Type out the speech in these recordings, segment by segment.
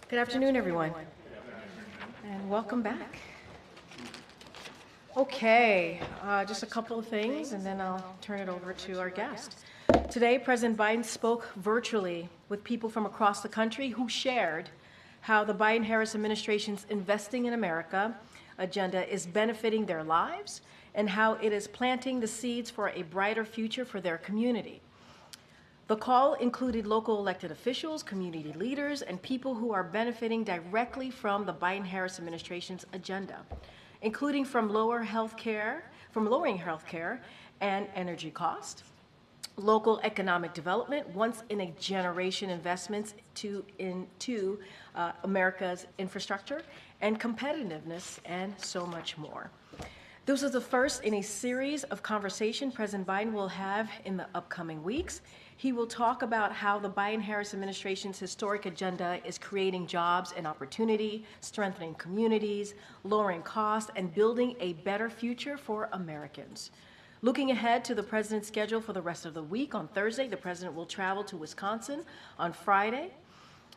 Good afternoon, everyone, and welcome back. Okay, just a couple of things, and then I'll turn it over to our guest. Today, President Biden spoke virtually with people from across the country who shared how the Biden-Harris administration's Investing in America agenda is benefiting their lives and how it is planting the seeds for a brighter future for their community. The call included local elected officials, community leaders, and people who are benefiting directly from the Biden-Harris administration's agenda, including from lowering healthcare and energy costs, local economic development, once-in-a-generation investments into America's infrastructure and competitiveness, and so much more. This is the first in a series of conversations President Biden will have in the upcoming weeks. He will talk about how the Biden-Harris administration's historic agenda is creating jobs and opportunity, strengthening communities, lowering costs, and building a better future for Americans. Looking ahead to the president's schedule for the rest of the week, on Thursday, the president will travel to Wisconsin. On Friday,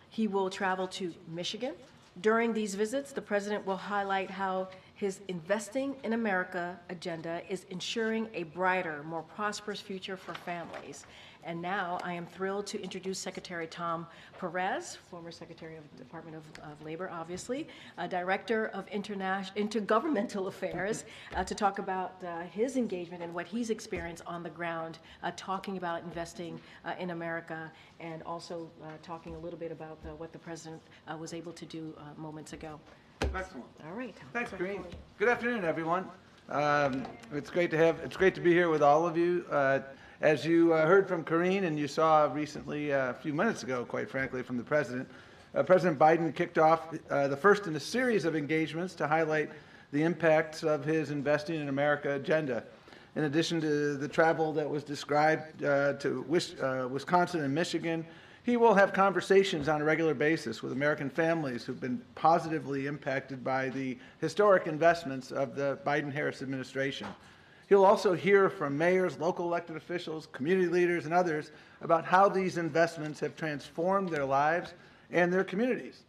he will travel to Michigan. During these visits, the president will highlight how his Investing in America agenda is ensuring a brighter, more prosperous future for families. And now I am thrilled to introduce Secretary Tom Perez, former Secretary of the Department of Labor, obviously, Director of Intergovernmental Affairs, to talk about his engagement and what he's experienced on the ground, talking about investing in America, and also talking a little bit about what the President was able to do moments ago. Excellent. All right. Thanks, Karine. Good afternoon, everyone. It's great to be here with all of you. As you heard from Karine and you saw recently, a few minutes ago, quite frankly, from the President, President Biden kicked off the first in a series of engagements to highlight the impacts of his Investing in America agenda. In addition to the travel that was described to Wisconsin and Michigan, he will have conversations on a regular basis with American families who've been positively impacted by the historic investments of the Biden-Harris administration. He'll also hear from mayors, local elected officials, community leaders, and others about how these investments have transformed their lives and their communities.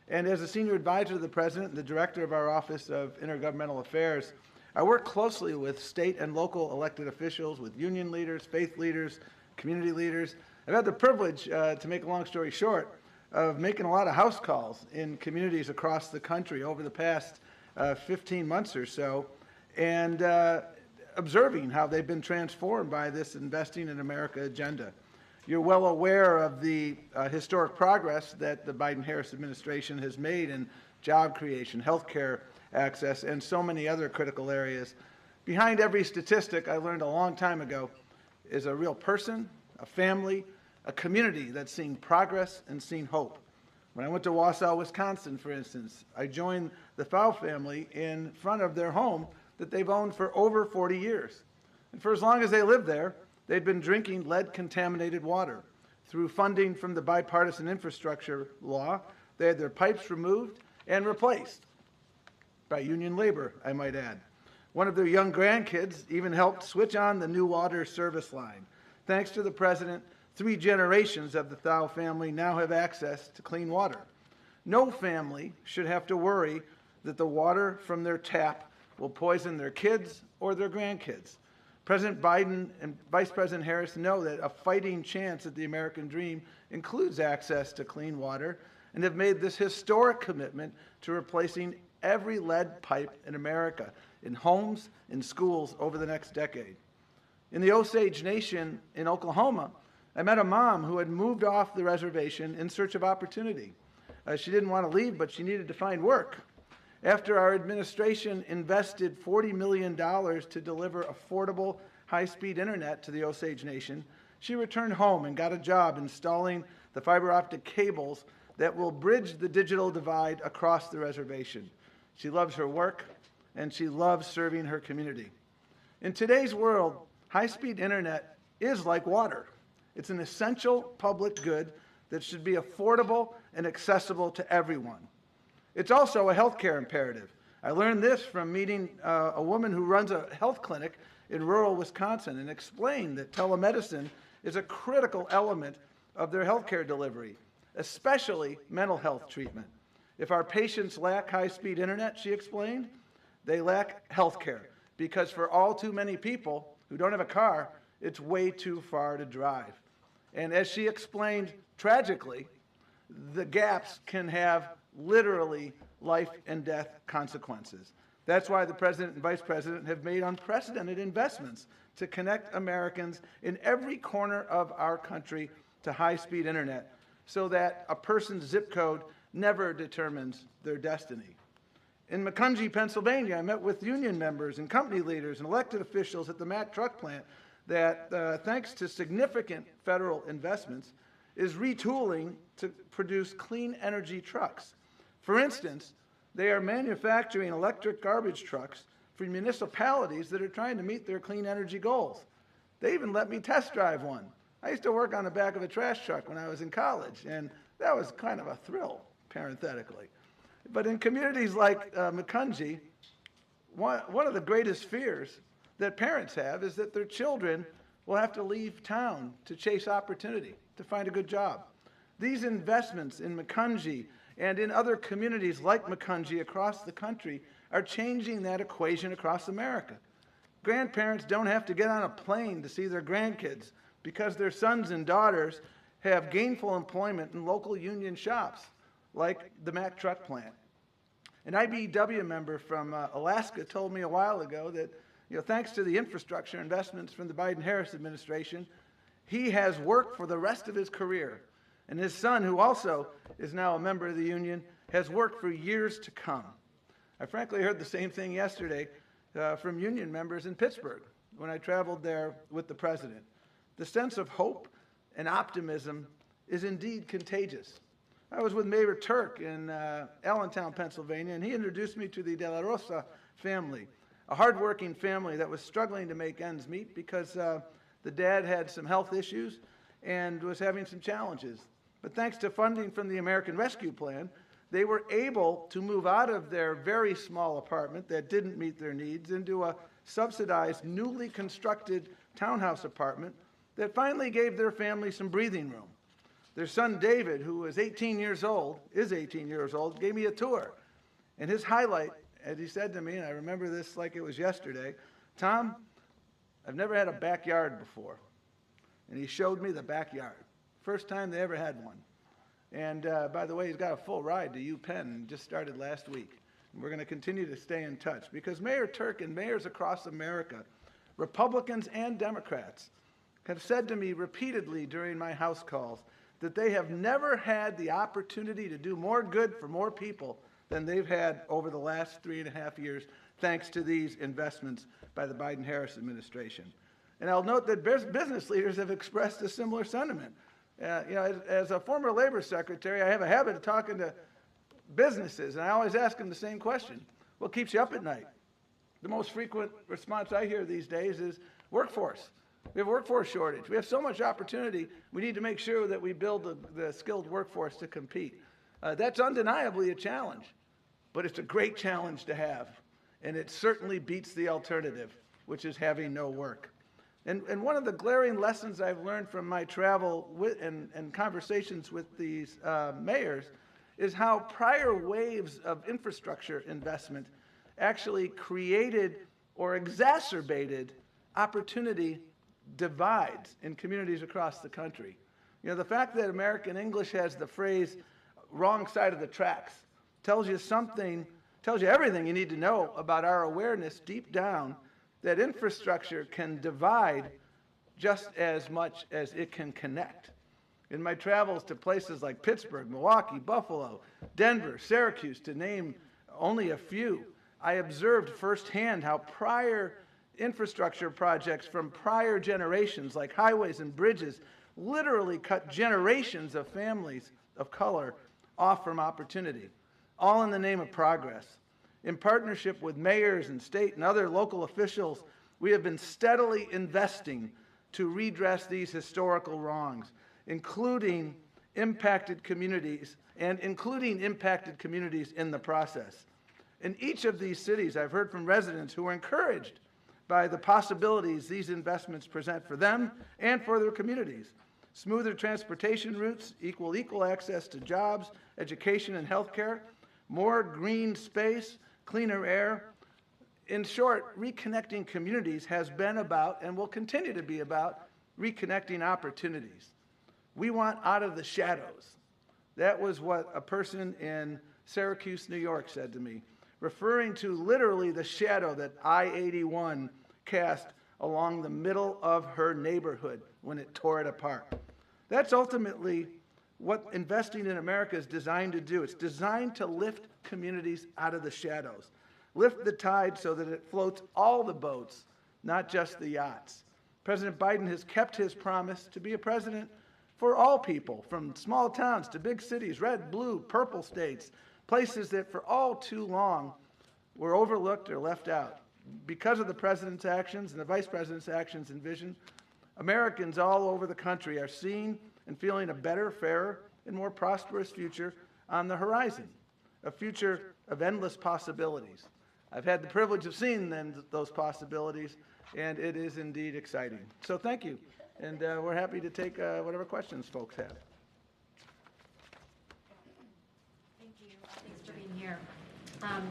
And as a senior advisor to the President and the director of our Office of Intergovernmental Affairs, I work closely with state and local elected officials, with union leaders, faith leaders, community leaders. I've had the privilege, to make a long story short, of making a lot of house calls in communities across the country over the past 15 months or so, and observing how they've been transformed by this Investing in America agenda. You're well aware of the historic progress that the Biden-Harris administration has made in job creation, healthcare access, and so many other critical areas. Behind every statistic, I learned a long time ago, is a real person, a family, a community that's seen progress and seen hope. When I went to Wausau, Wisconsin, for instance, I joined the Thau family in front of their home that they've owned for over 40 years. And for as long as they lived there, they'd been drinking lead-contaminated water. Through funding from the bipartisan infrastructure law, they had their pipes removed and replaced by union labor, I might add. One of their young grandkids even helped switch on the new water service line. Thanks to the President, 3 generations of the Thau family now have access to clean water. No family should have to worry that the water from their tap will poison their kids or their grandkids. President Biden and Vice President Harris know that a fighting chance at the American dream includes access to clean water and have made this historic commitment to replacing every lead pipe in America, in homes, in schools over the next decade. In the Osage Nation in Oklahoma, I met a mom who had moved off the reservation in search of opportunity. She didn't want to leave, but she needed to find work. After our administration invested $40 million to deliver affordable, high-speed internet to the Osage Nation, she returned home and got a job installing the fiber optic cables that will bridge the digital divide across the reservation. She loves her work, and she loves serving her community. In today's world, high-speed internet is like water. It's an essential public good that should be affordable and accessible to everyone. It's also a healthcare imperative. I learned this from meeting a woman who runs a health clinic in rural Wisconsin and explained that telemedicine is a critical element of their healthcare delivery, especially mental health treatment. If our patients lack high-speed internet, she explained, they lack healthcare because for all too many people who don't have a car, it's way too far to drive. And as she explained, tragically, the gaps can have literally life and death consequences. That's why the President and Vice President have made unprecedented investments to connect Americans in every corner of our country to high-speed internet so that a person's zip code never determines their destiny. In Macungie, Pennsylvania, I met with union members and company leaders and elected officials at the Mack truck plant that, thanks to significant federal investments, is retooling to produce clean energy trucks. For instance, they are manufacturing electric garbage trucks for municipalities that are trying to meet their clean energy goals. They even let me test drive one. I used to work on the back of a trash truck when I was in college, and that was kind of a thrill, parenthetically. But in communities like Macungie, one of the greatest fears that parents have is that their children will have to leave town to chase opportunity, to find a good job. These investments in Macungie and in other communities like Macungie across the country are changing that equation across America. Grandparents don't have to get on a plane to see their grandkids because their sons and daughters have gainful employment in local union shops like the Mack truck plant. An IBEW member from Alaska told me a while ago that, thanks to the infrastructure investments from the Biden-Harris administration, he has work for the rest of his career. And his son, who also is now a member of the union, has worked for years to come. I frankly heard the same thing yesterday from union members in Pittsburgh when I traveled there with the president. The sense of hope and optimism is indeed contagious. I was with Mayor Turk in Allentown, Pennsylvania, and he introduced me to the De La Rosa family, a hardworking family that was struggling to make ends meet because the dad had some health issues and was having some challenges. But thanks to funding from the American Rescue Plan, they were able to move out of their very small apartment that didn't meet their needs into a subsidized, newly constructed townhouse apartment that finally gave their family some breathing room. Their son David, who is 18 years old, gave me a tour. And his highlight, as he said to me, and I remember this like it was yesterday, Tom, I've never had a backyard before. And he showed me the backyard. First time they ever had one. And by the way, he's got a full ride to UPenn and just started last week. And we're going to continue to stay in touch because Mayor Turk and mayors across America, Republicans and Democrats, have said to me repeatedly during my House calls that they have never had the opportunity to do more good for more people than they've had over the last 3.5 years, thanks to these investments by the Biden-Harris administration. And I'll note that business leaders have expressed a similar sentiment. As a former labor secretary, I have a habit of talking to businesses, and I always ask them the same question. What keeps you up at night? The most frequent response I hear these days is workforce. We have a workforce shortage. We have so much opportunity. We need to make sure that we build the skilled workforce to compete. That's undeniably a challenge, but it's a great challenge to have. And it certainly beats the alternative, which is having no work. And one of the glaring lessons I've learned from my travel and conversations with these mayors is how prior waves of infrastructure investment actually created or exacerbated opportunity divides in communities across the country. You know, the fact that American English has the phrase wrong side of the tracks tells you something, tells you everything you need to know about our awareness deep down that infrastructure can divide just as much as it can connect. In my travels to places like Pittsburgh, Milwaukee, Buffalo, Denver, Syracuse, to name only a few, I observed firsthand how prior infrastructure projects from prior generations, like highways and bridges, literally cut generations of families of color off from opportunity, all in the name of progress. In partnership with mayors and state and other local officials, we have been steadily investing to redress these historical wrongs, including impacted communities in the process. In each of these cities, I've heard from residents who are encouraged by the possibilities these investments present for them and for their communities. Smoother transportation routes equal access to jobs, education, and healthcare, more green space, cleaner air. In short, reconnecting communities has been about and will continue to be about reconnecting opportunities. We want out of the shadows. That was what a person in Syracuse, New York said to me, referring to literally the shadow that I-81 cast along the middle of her neighborhood when it tore it apart. That's ultimately what investing in America is designed to do. It's designed to lift communities out of the shadows, lift the tide so that it floats all the boats, not just the yachts. President Biden has kept his promise to be a president for all people, from small towns to big cities, red, blue, purple states, places that for all too long were overlooked or left out. Because of the president's actions and the vice president's actions and vision, Americans all over the country are seeing and feeling a better, fairer, and more prosperous future on the horizon, a future of endless possibilities. I've had the privilege of seeing those possibilities, and it is indeed exciting. So thank you, and we're happy to take whatever questions folks have. Thank you. Thanks for being here.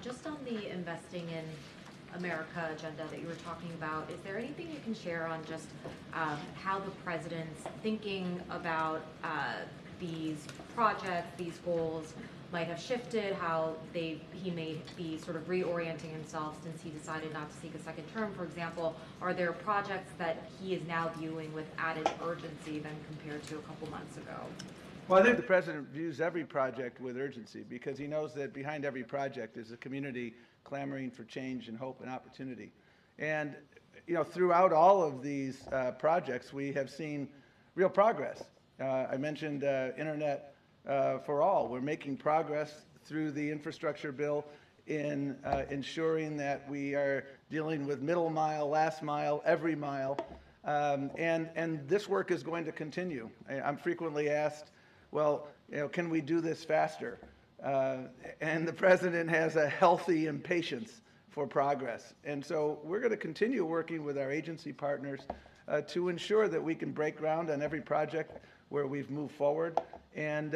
Just on the investing in America agenda that you were talking about, is there anything you can share on just how the president's thinking about these projects, these goals might have shifted, how he may be sort of reorienting himself since he decided not to seek a second term, for example? Are there projects that he is now viewing with added urgency than compared to a couple months ago? Well, I think the president views every project with urgency because he knows that behind every project is a community clamoring for change and hope and opportunity. And, you know, throughout all of these projects, we have seen real progress. I mentioned Internet for All. We're making progress through the infrastructure bill in ensuring that we are dealing with middle mile, last mile, every mile. And this work is going to continue. I'm frequently asked, well, you know, can we do this faster? And the president has a healthy impatience for progress. And so we're going to continue working with our agency partners to ensure that we can break ground on every project where we've moved forward and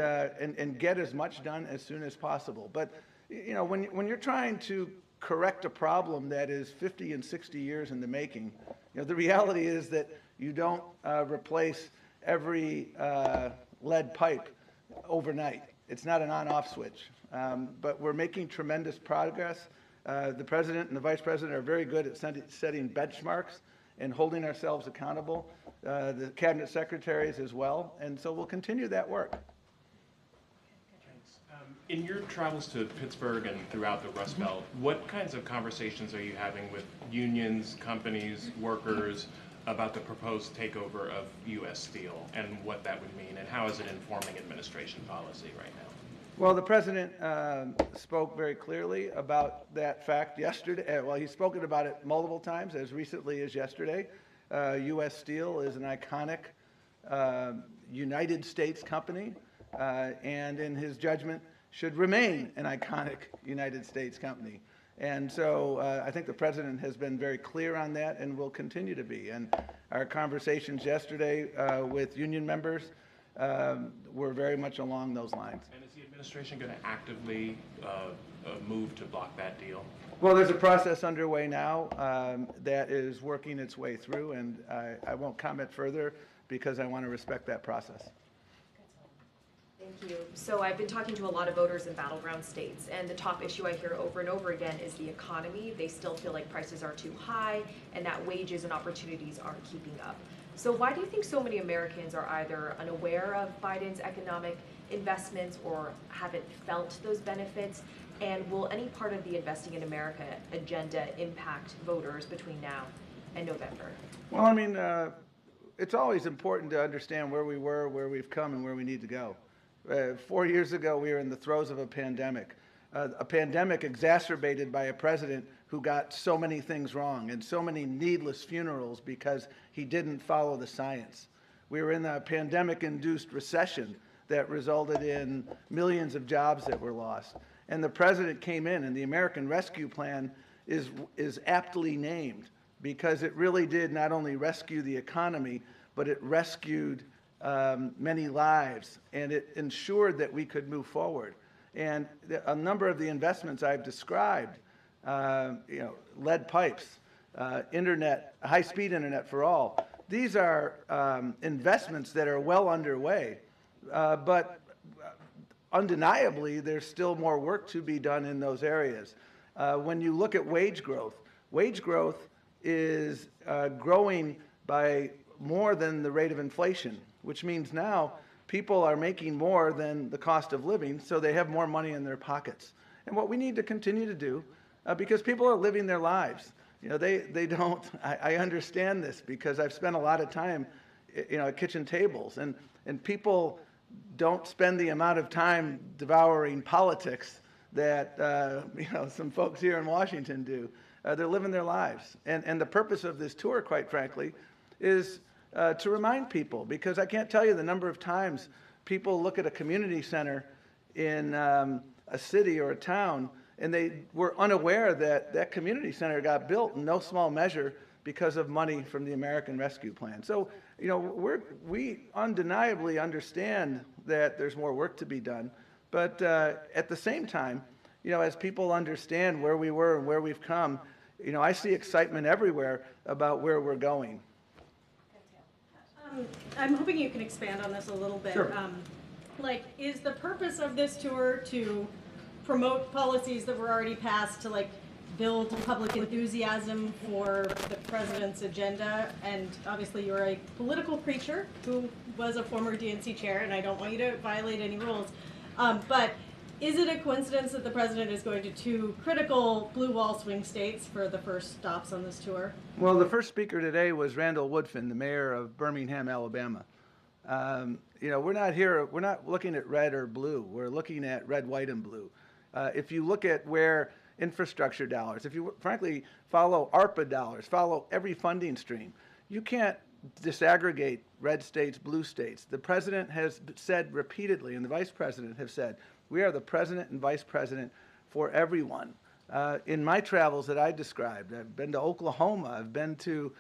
get as much done as soon as possible. But, you know, when you're trying to correct a problem that is 50 and 60 years in the making, you know, the reality is that you don't replace every lead pipe overnight. It's not an on-off switch, but we're making tremendous progress. The president and the vice president are very good at setting benchmarks and holding ourselves accountable. The cabinet secretaries as well, and so we'll continue that work. Thanks. In your travels to Pittsburgh and throughout the Rust Belt, what kinds of conversations are you having with unions, companies, workers about the proposed takeover of U.S. Steel and what that would mean, and how is it informing administration policy right now? Well, the president spoke very clearly about that fact yesterday. Well, he's spoken about it multiple times, as recently as yesterday. U.S. Steel is an iconic United States company, and in his judgment, should remain an iconic United States company. And so I think the president has been very clear on that and will continue to be. And our conversations yesterday with union members were very much along those lines. And is the Administration going to actively move to block that deal? Well, there's a process underway now that is working its way through, and I won't comment further because I want to respect that process. Thank you. So I've been talking to a lot of voters in battleground states, and the top issue I hear over and over again is the economy. They still feel like prices are too high and that wages and opportunities aren't keeping up. So why do you think so many Americans are either unaware of Biden's economic investments or haven't felt those benefits? And will any part of the Investing in America agenda impact voters between now and November? Well, I mean, it's always important to understand where we were, where we've come, and where we need to go. 4 years ago, we were in the throes of a pandemic exacerbated by a president who got so many things wrong and so many needless funerals because he didn't follow the science. We were in a pandemic-induced recession that resulted in millions of jobs that were lost. And the president came in, and the American Rescue Plan is aptly named because it really did not only rescue the economy, but it rescued many lives, and it ensured that we could move forward. And a number of the investments I've described, lead pipes, internet, high-speed internet for all, these are investments that are well underway, but undeniably there's still more work to be done in those areas. When you look at wage growth is growing by more than the rate of inflation, which means now people are making more than the cost of living, so they have more money in their pockets. And what we need to continue to do, because people are living their lives, they don't, I understand this because I've spent a lot of time, at kitchen tables, and people don't spend the amount of time devouring politics that, some folks here in Washington do. They're living their lives. And the purpose of this tour, quite frankly, is to remind people, because I can't tell you the number of times people look at a community center in a city or a town and they were unaware that that community center got built in no small measure because of money from the American Rescue Plan. So, we undeniably understand that there's more work to be done, but at the same time, as people understand where we were and where we've come, I see excitement everywhere about where we're going. I'm hoping you can expand on this a little bit. Sure. Is the purpose of this tour to promote policies that were already passed to build public enthusiasm for the president's agenda? And obviously you're a political creature who was a former DNC chair, and I don't want you to violate any rules. But is it a coincidence that the president is going to two critical blue wall swing states for the first stops on this tour? Well, the first speaker today was Randall Woodfin, the mayor of Birmingham, Alabama. We're not looking at red or blue. We're looking at red, white, and blue. If you look at where infrastructure dollars, if you frankly follow ARPA dollars, follow every funding stream, you can't disaggregate red states, blue states. The president has said repeatedly, and the vice president have said, we are the president and vice president for everyone. In my travels that I described, I've been to Oklahoma, I've been to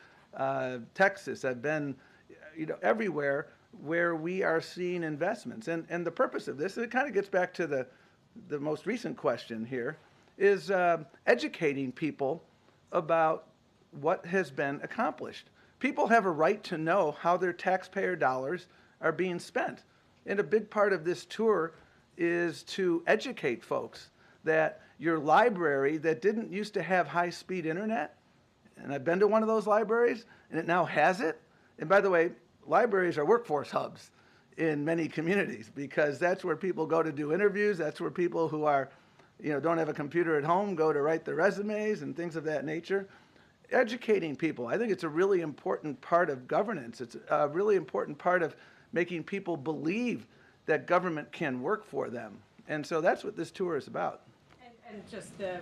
Texas, I've been everywhere where we are seeing investments. And the purpose of this, and it kind of gets back to the most recent question here, is educating people about what has been accomplished. People have a right to know how their taxpayer dollars are being spent. And a big part of this tour is to educate folks that your library that didn't used to have high-speed internet, and I've been to one of those libraries, and it now has it. And by the way, libraries are workforce hubs in many communities because that's where people go to do interviews. That's where people who are, don't have a computer at home go to write their resumes and things of that nature. Educating people, I think it's a really important part of governance. It's a really important part of making people believe that government can work for them. And so that's what this tour is about. And just the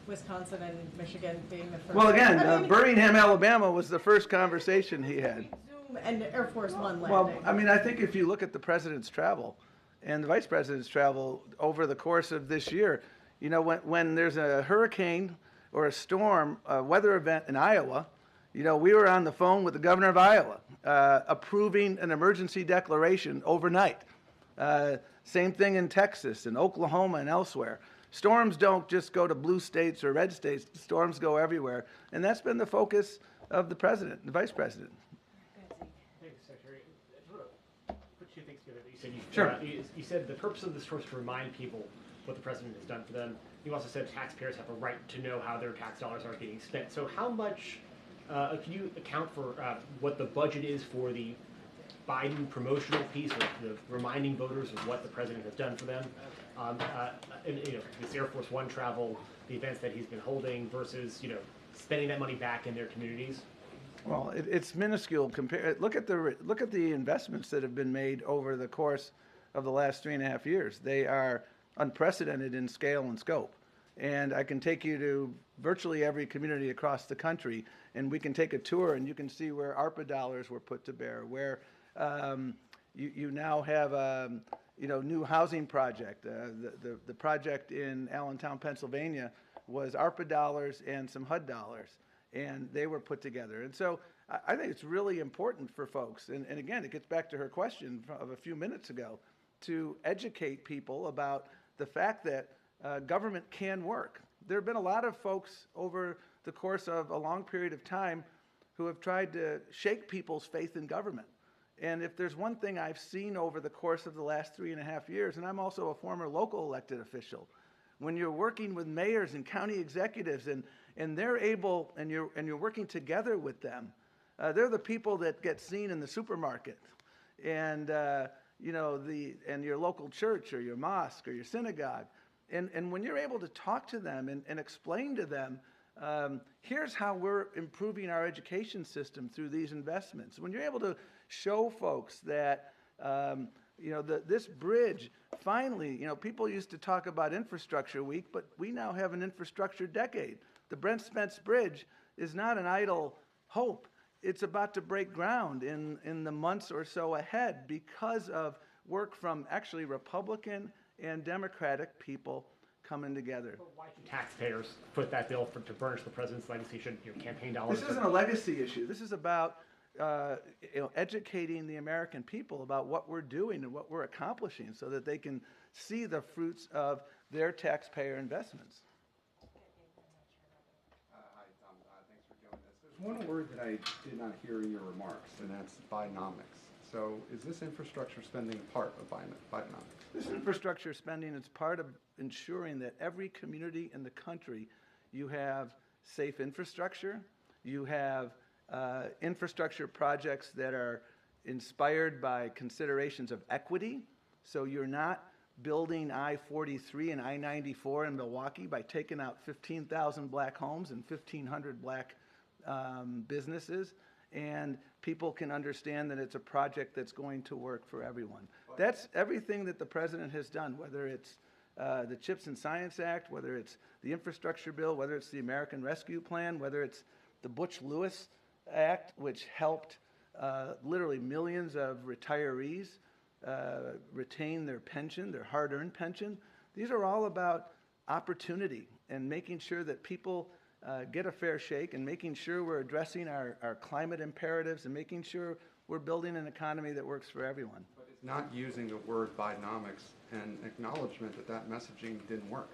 Wisconsin and Michigan being the first. Well, again, Birmingham, Alabama was the first conversation he had. Zoom and Air Force One landing. Well, I think if you look at the president's travel and the vice president's travel over the course of this year, when there's a hurricane or a storm, a weather event in Iowa, we were on the phone with the governor of Iowa approving an emergency declaration overnight. Same thing in Texas and Oklahoma and elsewhere. Storms don't just go to blue states or red states. Storms go everywhere. And that's been the focus of the president, the vice president. Thanks, Secretary. I just want to put two things together that you said. Sure. You said the purpose of this tour is to remind people what the president has done for them. You also said taxpayers have a right to know how their tax dollars are getting spent. So how much, can you account for what the budget is for the Biden promotional piece, of the reminding voters of what the president has done for them, and this Air Force One travel, the events that he's been holding versus spending that money back in their communities? Well, it's minuscule. Look at the investments that have been made over the course of the last 3.5 years. They are unprecedented in scale and scope. And I can take you to virtually every community across the country, and we can take a tour, and you can see where ARPA dollars were put to bear, where you now have a new housing project. The project in Allentown, Pennsylvania, was ARPA dollars and some HUD dollars, and they were put together. And so I think it's really important for folks, and again, it gets back to her question of a few minutes ago, to educate people about the fact that government can work. There have been a lot of folks over the course of a long period of time who have tried to shake people's faith in government. And if there's one thing I've seen over the course of the last 3.5 years, and I'm also a former local elected official, when you're working with mayors and county executives and they're able, and you're working together with them, they're the people that get seen in the supermarket and and your local church or your mosque or your synagogue. And when you're able to talk to them and explain to them, here's how we're improving our education system through these investments. When you're able to show folks that, this bridge, finally, people used to talk about infrastructure week, but we now have an infrastructure decade. The Brent Spence Bridge is not an idle hope. It's about to break ground in the months or so ahead because of work from actually Republican and Democratic people coming together. But why should taxpayers foot that bill to burnish the president's legacy? Should campaign dollars? This isn't a legacy issue. This is about educating the American people about what we're doing and what we're accomplishing so that they can see the fruits of their taxpayer investments. Hi, Tom. Thanks for doing this. There's one word that I did not hear in your remarks, and that's Bidenomics. So is this infrastructure spending part of Bidenomics? This infrastructure spending is part of ensuring that every community in the country, you have safe infrastructure, you have infrastructure projects that are inspired by considerations of equity. So you're not building I-43 and I-94 in Milwaukee by taking out 15,000 black homes and 1,500 black businesses. And people can understand that it's a project that's going to work for everyone. That's everything that the president has done, whether it's the CHIPS and Science Act, whether it's the infrastructure bill, whether it's the American Rescue Plan, whether it's the Butch-Lewis Act, which helped literally millions of retirees retain their pension, their hard-earned pension. These are all about opportunity and making sure that people get a fair shake and making sure we're addressing our climate imperatives and making sure we're building an economy that works for everyone. But it's not using the word Bidenomics and acknowledgement that that messaging didn't work.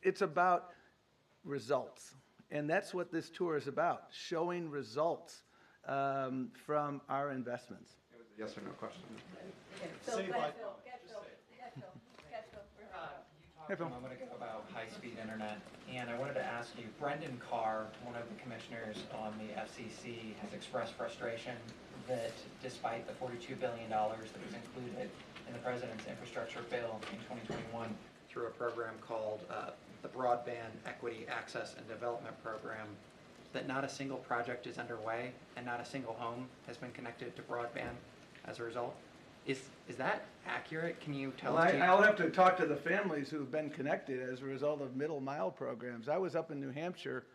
It's about results. And that's what this tour is about, showing results from our investments. It was a yes or no question. Hey, Phil. A moment ago about high-speed internet, and I wanted to ask you, Brendan Carr, one of the commissioners on the FCC, has expressed frustration that despite the $42 billion that was included in the president's infrastructure bill in 2021 through a program called the Broadband Equity Access and Development Program, that not a single project is underway and not a single home has been connected to broadband as a result. Is that accurate? Can you tell us? I'll have to talk to the families who've been connected as a result of middle mile programs. I was up in New Hampshire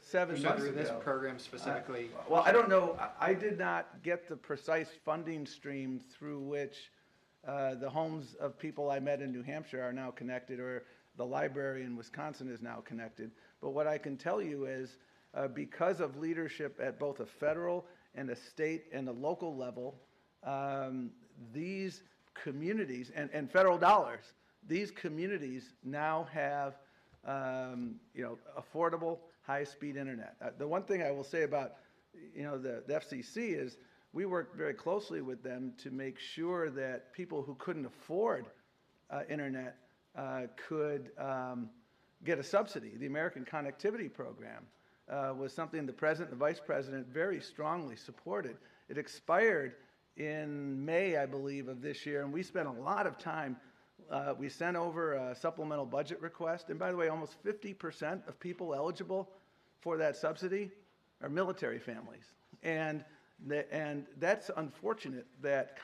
7 months ago. This program specifically? Well, I don't know. I did not get the precise funding stream through which the homes of people I met in New Hampshire are now connected, or the library in Wisconsin is now connected. But what I can tell you is because of leadership at both a federal and a state and a local level, these communities and federal dollars, these communities now have, affordable, high-speed internet. The one thing I will say about, the FCC is we work very closely with them to make sure that people who couldn't afford internet could get a subsidy. The American Connectivity Program was something the President and the Vice President very strongly supported. It expired in May, I believe, of this year, and we spent a lot of time. We sent over a supplemental budget request, and by the way, almost 50% of people eligible for that subsidy are military families. And that's unfortunate that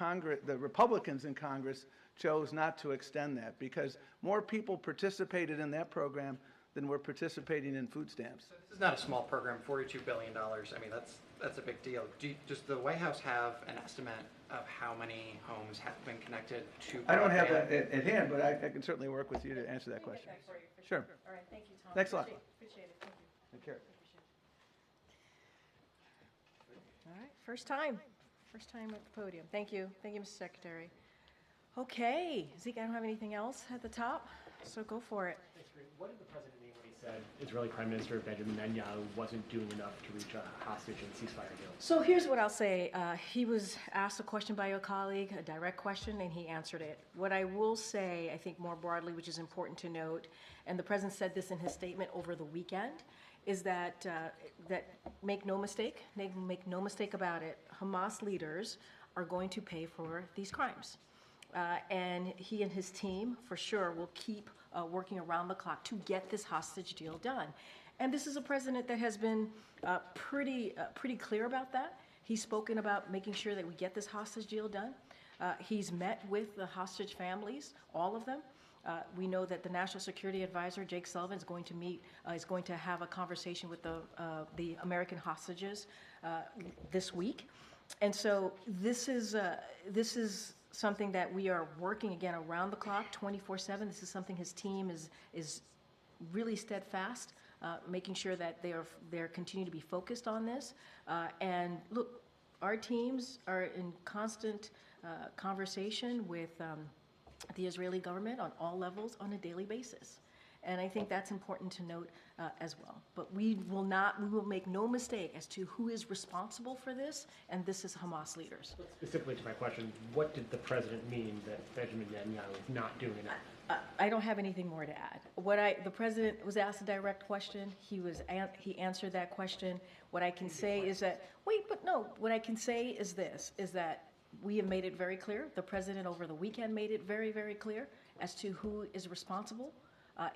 the Republicans in Congress chose not to extend that, because more people participated in that program than were participating in food stamps. This is not a small program, $42 billion. I mean, that's a big deal. Does the White House have an estimate of how many homes have been connected to broadband? I don't have that at hand, but I can certainly work with you to answer that question. Sure. All right, thank you, Tom. Thanks a lot. Appreciate it, thank you. Take care. All right, first time at the podium. Thank you, Mr. Secretary. Okay, Zeke, I don't have anything else at the top, so go for it. Thanks, Karine. What did the president mean when he said Israeli Prime Minister Benjamin Netanyahu wasn't doing enough to reach a hostage and ceasefire deal? So here's what I'll say. He was asked a question by your colleague, a direct question, and he answered it. What I will say, I think more broadly, which is important to note, and the president said this in his statement over the weekend, is that make no mistake about it, Hamas leaders are going to pay for these crimes. And he and his team, for sure, will keep working around the clock to get this hostage deal done. And this is a president that has been pretty clear about that. He's spoken about making sure that we get this hostage deal done. He's met with the hostage families, all of them. We know that the National Security Advisor, Jake Sullivan, is going to have a conversation with the American hostages this week. And so this is something that we are working, again, around the clock, 24/7. This is something his team is really steadfast, making sure that they're continue to be focused on this. And look, our teams are in constant conversation with the Israeli government on all levels on a daily basis. And I think that's important to note as well. But we will make no mistake as to who is responsible for this, and this is Hamas leaders. Specifically to my question, what did the president mean that Benjamin Netanyahu is not doing enough? I don't have anything more to add. The president was asked a direct question. He answered that question. What I can say is that, what I can say is this, is that we have made it very clear. The president over the weekend made it very, very clear as to who is responsible.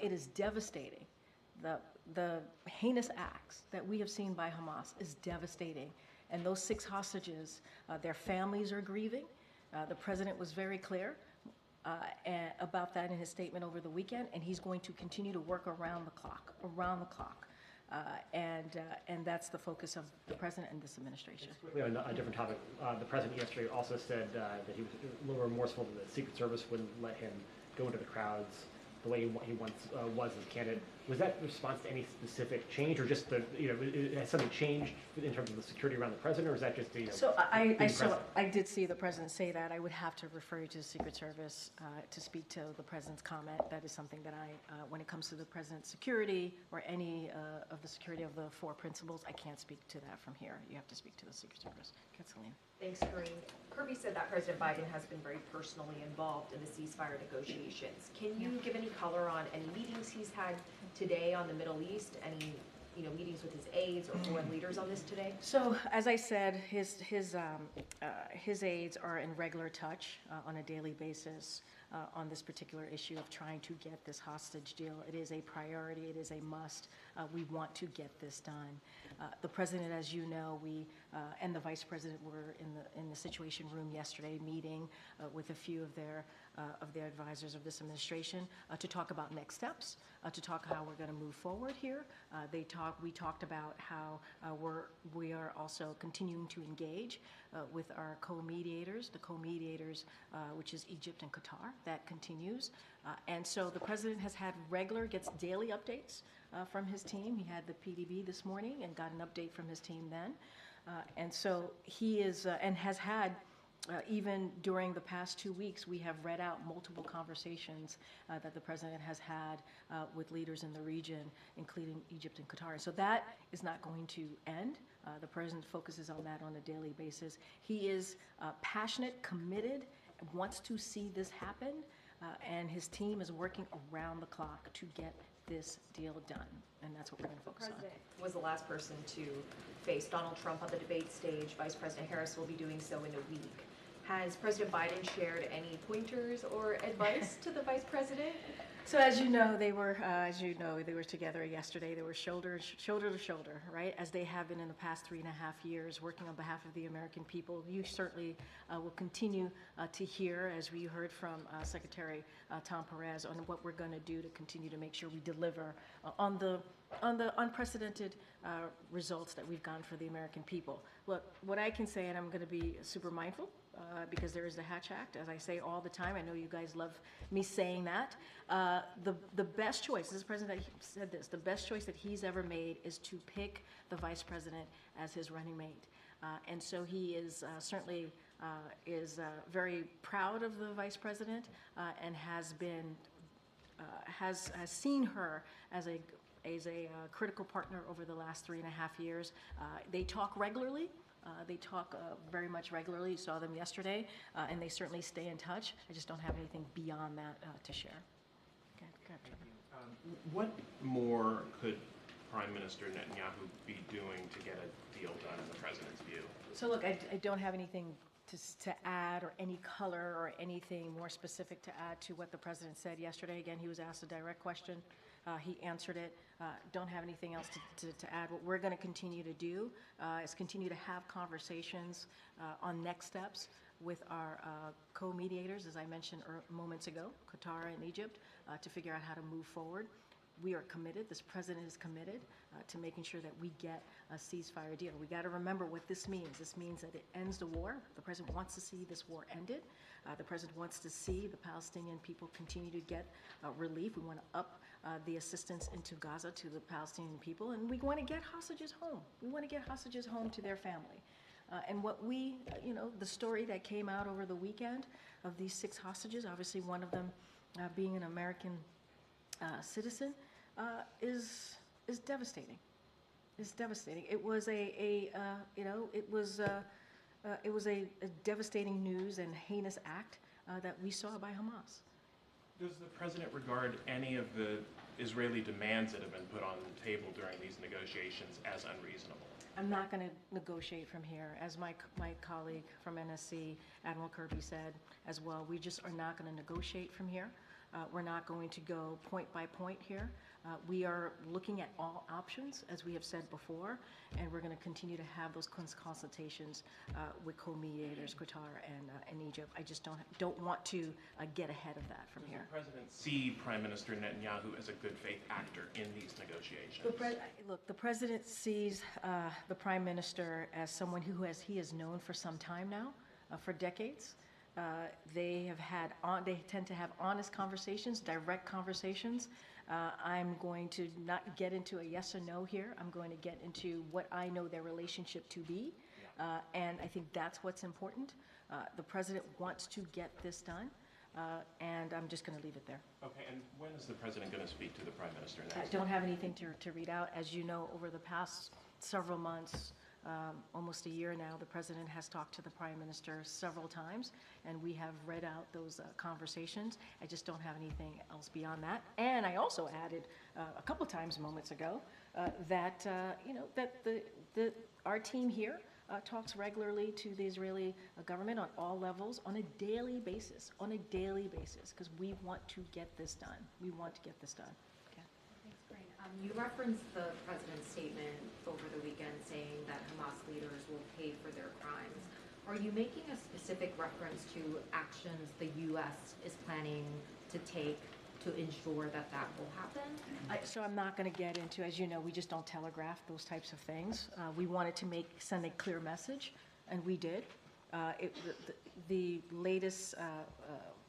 It is devastating. The heinous acts that we have seen by Hamas is devastating. And those 6 hostages, their families are grieving. The president was very clear about that in his statement over the weekend, and he's going to continue to work around the clock. And that's the focus of the president and this administration. Quickly on a different topic, the president yesterday also said that he was a little remorseful that the Secret Service wouldn't let him go into the crowds the way he once was as a candidate. Was that in response to any specific change, or just has something changed in terms of the security around the president, or is that just So I did see the president say that. I would have to refer you to the Secret Service to speak to the president's comment. That is something that when it comes to the president's security or any of the security of the 4 principles, I can't speak to that from here. You have to speak to the Secret Service. Kathleen. Thanks, Karine. Kirby said that President Biden has been very personally involved in the ceasefire negotiations. Can you give any color on any meetings he's had today on the Middle East? Any meetings with his aides or foreign leaders on this today? So, as I said, his aides are in regular touch on a daily basis on this particular issue of trying to get this hostage deal. It is a priority. It is a must. We want to get this done. The president, as you know, and the vice president were in the Situation Room yesterday, meeting with a few of their advisors of this administration to talk about next steps, to talk how we're going to move forward here. We talked about how we are also continuing to engage with our co-mediators, which is Egypt and Qatar. That continues. And so the president gets daily updates from his team. He had the PDB this morning and got an update from his team then. And so he is, and has had even during the past 2 weeks, we have read out multiple conversations that the president has had with leaders in the region, including Egypt and Qatar. So that is not going to end. The president focuses on that on a daily basis. He is passionate, committed, wants to see this happen, and his team is working around the clock to get this deal done, and that's what we're going to focus on. Was the last person to face Donald Trump on the debate stage. Vice President Harris will be doing so in a week. Has President Biden shared any pointers or advice to the Vice President? So as you know, they were together yesterday. They were shoulder to shoulder, right? As they have been in the past 3.5 years, working on behalf of the American people. You certainly will continue to hear, as we heard from Secretary Tom Perez, on what we're going to do to continue to make sure we deliver on the unprecedented results that we've gotten for the American people. Look, what I can say, and I'm going to be super mindful, because there is the Hatch Act, as I say all the time. I know you guys love me saying that. The best choice, this is the president that said this, the best choice that he's ever made is to pick the vice president as his running mate. And so he is certainly very proud of the vice president and has seen her as a critical partner over the last 3.5 years. They talk regularly. They talk very much regularly. You saw them yesterday, and they certainly stay in touch. I just don't have anything beyond that to share. Okay, go ahead, Trevor. What more could Prime Minister Netanyahu be doing to get a deal done in the president's view? So look, I don't have anything to add or any color or anything more specific to add to what the president said yesterday. Again, he was asked a direct question. He answered it. Don't have anything else to add. What we're going to continue to do is continue to have conversations on next steps with our co-mediators, as I mentioned moments ago, Qatar and Egypt, to figure out how to move forward. We are committed, this president is committed to making sure that we get a ceasefire deal. We got to remember what this means. This means that it ends the war. The president wants to see this war ended. The president wants to see the Palestinian people continue to get relief. We want to up the assistance into Gaza to the Palestinian people, and we want to get hostages home. We want to get hostages home to their family. And what we, the story that came out over the weekend of these 6 hostages, obviously one of them being an American citizen, is devastating. It's devastating. It was a devastating news and heinous act that we saw by Hamas. Does the president regard any of the Israeli demands that have been put on the table during these negotiations as unreasonable? I'm not going to negotiate from here. As my colleague from NSC, Admiral Kirby, said as well, we just are not going to negotiate from here. We're not going to go point by point here. We are looking at all options, as we have said before, and we're going to continue to have those consultations with co-mediators, Qatar and Egypt. I just don't want to get ahead of that from here. Does the president see Prime Minister Netanyahu as a good faith actor in these negotiations? Look, the president sees the prime minister as someone he has known for some time now, for decades. They tend to have honest conversations, direct conversations. I'm going to not get into a yes or no here. I'm going to get into what I know their relationship to be. And I think that's what's important. The president wants to get this done. And I'm just going to leave it there. Okay, and when is the president going to speak to the prime minister next? I don't have anything to read out. As you know, over the past several months, almost a year now, the president has talked to the prime minister several times, and we have read out those conversations. I just don't have anything else beyond that. And I also added a couple times moments ago that our team here talks regularly to the Israeli government on all levels on a daily basis, because we want to get this done. We want to get this done. Thanks, Karine. You referenced the president's statement over the weekend saying that Hamas leaders will pay for their crimes. Are you making a specific reference to actions the U.S. is planning to take to ensure that that will happen? So I'm not going to get into, as you know, we just don't telegraph those types of things. We wanted to send a clear message, and we did. The latest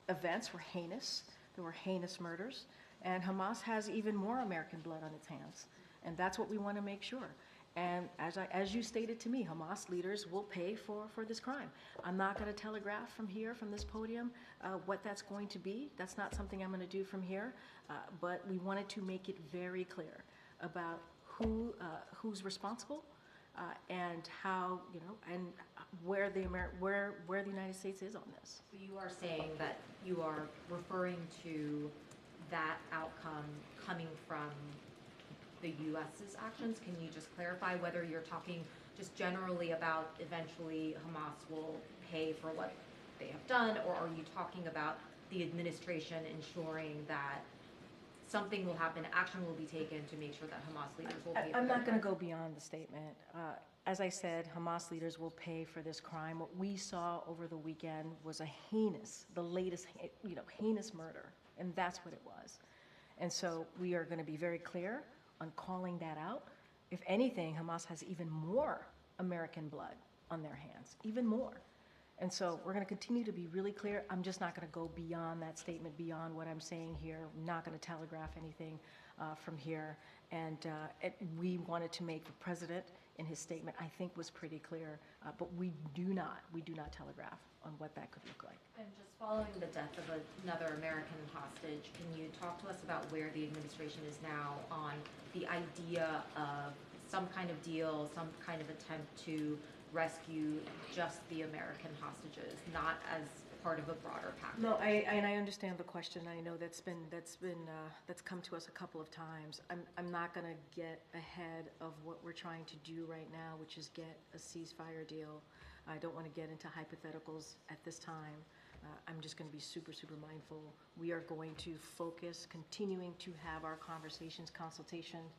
events were heinous. There were heinous murders. And Hamas has even more American blood on its hands. And that's what we want to make sure. And as you stated to me, Hamas leaders will pay for this crime. I'm not going to telegraph from here, from this podium, what that's going to be. That's not something I'm going to do from here. But we wanted to make it very clear about who's responsible and how, and where the United States is on this. So you are saying that you are referring to that outcome coming from the U.S.'s actions? Can you just clarify whether you're talking just generally about eventually Hamas will pay for what they have done, or are you talking about the administration ensuring that something will happen, action will be taken to make sure that Hamas leaders will pay for I'm their not going to crime? go beyond the statement. As I said, Hamas leaders will pay for this crime. What we saw over the weekend was a heinous, the latest, heinous murder, and that's what it was. And so we are going to be very clear on calling that out. If anything, Hamas has even more American blood on their hands, even more. And so we're going to continue to be really clear. I'm just not going to go beyond that statement, beyond what I'm saying here. I'm not going to telegraph anything from here. And we wanted to make the president in his statement, I think, was pretty clear. But we do not telegraph on what that could look like. And just following the death of another American hostage, can you talk to us about where the administration is now on the idea of some kind of deal, some kind of attempt to rescue just the American hostages, not as part of a broader package? No, I understand the question. I know that's come to us a couple of times. I'm not going to get ahead of what we're trying to do right now, which is get a ceasefire deal. I don't want to get into hypotheticals at this time. I'm just going to be super, super mindful. We are going to focus, continuing to have our conversations, consultations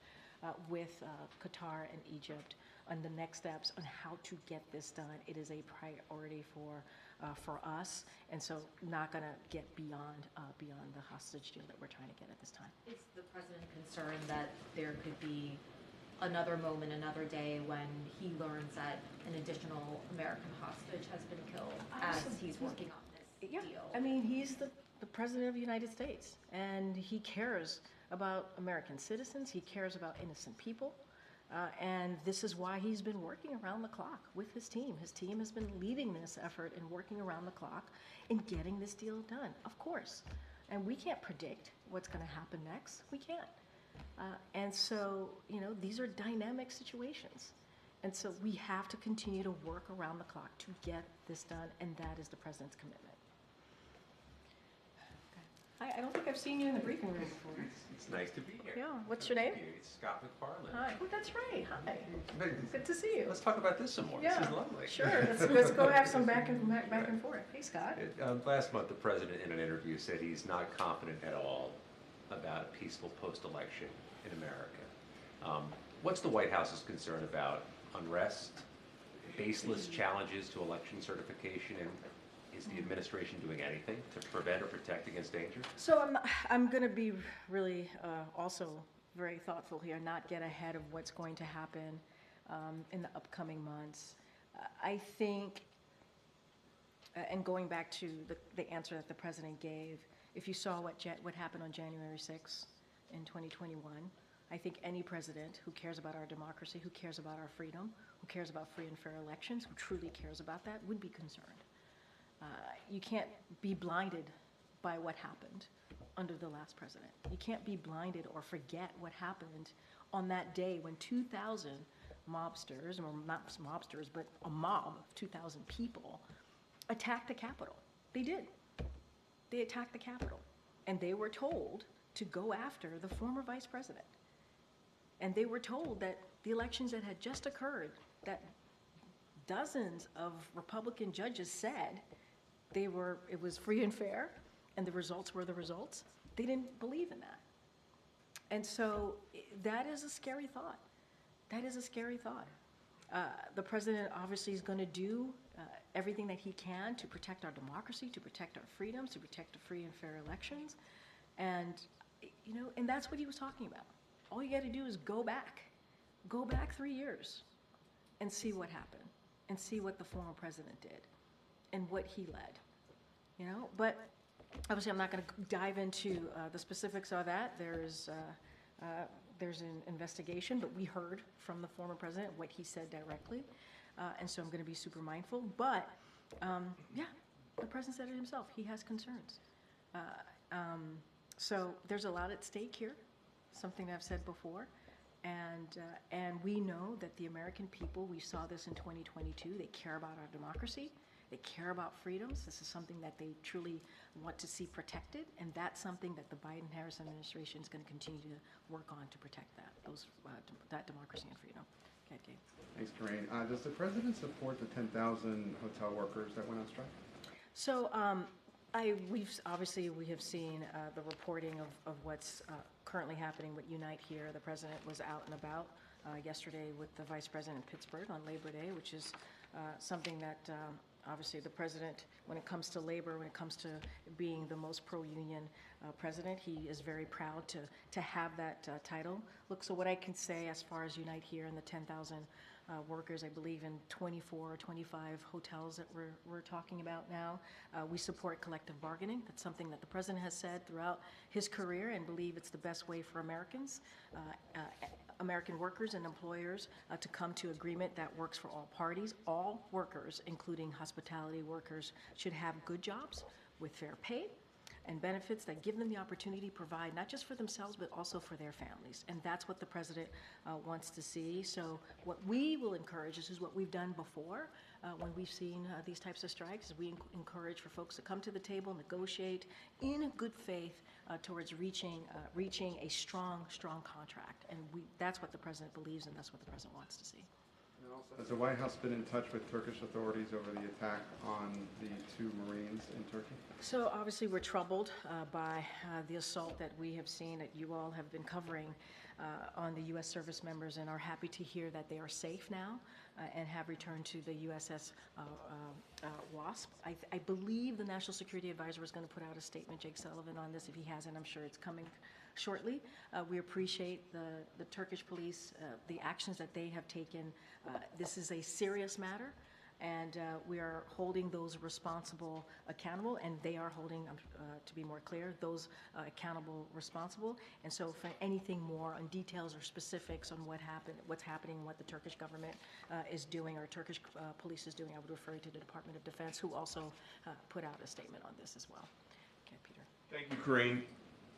with Qatar and Egypt on the next steps on how to get this done. It is a priority for us, and so not going to get beyond the hostage deal that we're trying to get at this time. Is the president concerned that there could be another moment, another day when he learns that an additional American hostage has been killed as he's working on this deal? I mean, he's the president of the United States, and he cares about American citizens. He cares about innocent people. And this is why he's been working around the clock with his team. His team has been leading this effort and working around the clock in getting this deal done, of course. And we can't predict what's going to happen next. We can't. And so, these are dynamic situations. And so we have to continue to work around the clock to get this done, and that is the president's commitment. I don't think I've seen you in the briefing room before. It's nice to be here. Yeah, what's your name? It's Scott McFarland. Hi. Oh, that's right. Hi. Good to see you. Let's talk about this some more. Yeah, This is lovely. sure. Let's go have some back and forth. Hey, Scott. Last month, the president in an interview said he's not confident at all about a peaceful post-election in America. What's the White House's concern about unrest, baseless challenges to election certification, and is the administration doing anything to prevent or protect against danger? So I'm going to be really also very thoughtful here, not get ahead of what's going to happen in the upcoming months. I think, and going back to the answer that the president gave, if you saw what happened on January 6th in 2021, I think any president who cares about our democracy, who cares about our freedom, who cares about free and fair elections, who truly cares about that, would be concerned. You can't be blinded by what happened under the last president. You can't be blinded or forget what happened on that day when 2,000 mobsters, or not mobsters, but a mob of 2,000 people attacked the Capitol. They did. They attacked the Capitol. And they were told to go after the former vice president. And they were told that the elections that had just occurred, that dozens of Republican judges said it was free and fair, and the results were the results. They didn't believe in that. And so that is a scary thought. That is a scary thought. The president obviously is going to do everything that he can to protect our democracy, to protect our freedoms, to protect the free and fair elections. And, and that's what he was talking about. All you got to do is go back 3 years and see what happened and see what the former president did and what he led, But obviously I'm not going to dive into the specifics of that. There's There's an investigation, but we heard from the former president what he said directly, and so I'm going to be super mindful. But yeah, the president said it himself. He has concerns. So there's a lot at stake here, something I've said before, and we know that the American people, we saw this in 2022, they care about our democracy. They care about freedoms. This is something that they truly want to see protected, and that's something that the Biden-Harris administration is going to continue to work on to protect that democracy and freedom. Okay, Gabe. Thanks, Karine. Does the president support the 10,000 hotel workers that went on strike? So we have seen the reporting of what's currently happening with Unite Here. The president was out and about yesterday with the vice president in Pittsburgh on Labor Day, which is something that obviously the president, when it comes to labor, when it comes to being the most pro-union president, he is very proud to have that title. Look, so what I can say as far as Unite Here and the 10,000 workers, I believe in 24 or 25 hotels that we're talking about now. We support collective bargaining. That's something that the president has said throughout his career and believe it's the best way for Americans, American workers and employers to come to agreement that works for all parties. All workers, including hospitality workers, should have good jobs with fair pay and benefits that give them the opportunity to provide not just for themselves but also for their families. And that's what the president wants to see. So what we will encourage, this is what we've done before when we've seen these types of strikes, is we encourage for folks to come to the table, negotiate in good faith towards reaching a strong contract. And that's what the president believes, and that's what the president wants to see. Has the White House been in touch with Turkish authorities over the attack on the 2 Marines in Turkey? So obviously we're troubled by the assault that we have seen, that you all have been covering on the U.S. service members, and are happy to hear that they are safe now and have returned to the USS WASP. I believe the National Security Advisor was going to put out a statement, Jake Sullivan, on this. If he hasn't, I'm sure it's coming shortly. We appreciate the Turkish police, the actions that they have taken. This is a serious matter, and we are holding those responsible accountable, and they are holding, to be more clear, those accountable responsible. And so for anything more on details or specifics on what's happening, what the Turkish government is doing, or Turkish police is doing, I would refer you to the Department of Defense, who also put out a statement on this as well. Okay, Peter. Thank you, Karine.